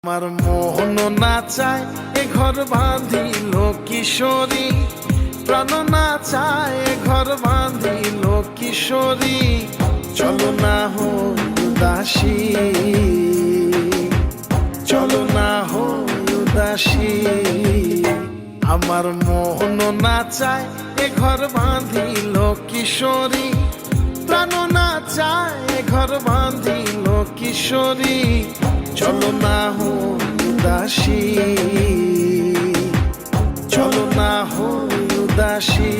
আমার মোহন না চায় এ ঘর বাঁধিল কিশোরী, প্রাণ না চায় এ ঘর বাঁধিল কিশোরী। চলো না হো উদাসী, চলো না হো উদাসী। আমার মোহন না চায় এ ঘর বাঁধিল কিশোরী, প্রাণ না চায় এ ঘর বাঁধিল কিশোরী। চলো না হো উদাসী, চলো না হো উদাসী।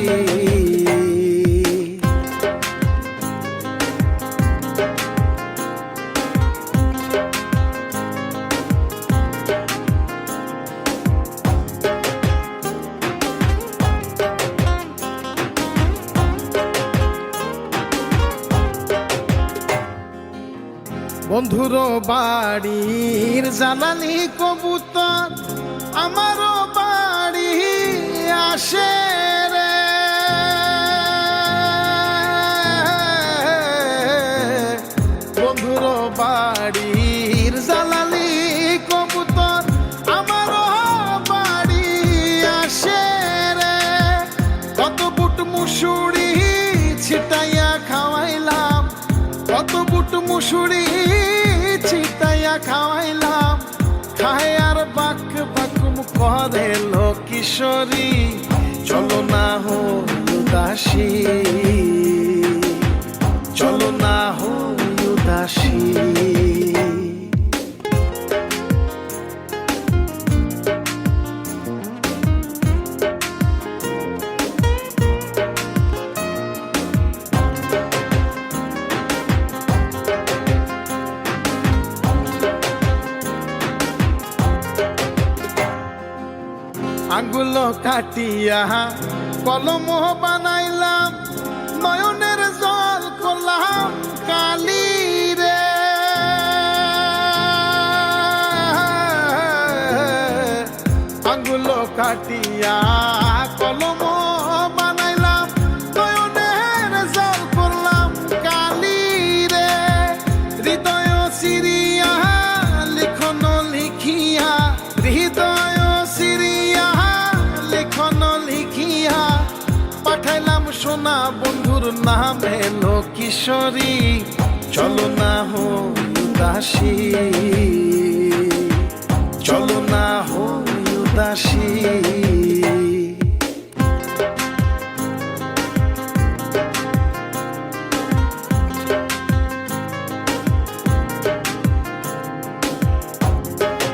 বন্ধুর বাড়ির জ্বালানি কবুতর আমারও বাড়ি আসে রে। বন্ধুর বাড়ির জ্বালানি কবুতর আমারও বাড়ি আসে রে। কত বুট মুসুরি ছিটাইয়া খাওয়াইলাম, কত বুট মুসুরি ছিটাইয়া খাওয়াইলাম। খায় আর বাক বাকুম করে লো কিশোরী। চলো না হো উদাসী, চলো না হো উদাসী। আঙ্গুল কাটিয়া কলম বানাইলাম, নয়নের জল করলাম কালি রে। আঙ্গুল কাটিয়া কলম বানাইলাম, নয়নের জল করলাম কালি রে। হৃদয় সিরিয়া লিখন লিখিয়া, হৃদয় পাঠাইলাম সোনা বন্ধুর নামে লো কিশোরী। চলো না হো উদাসী।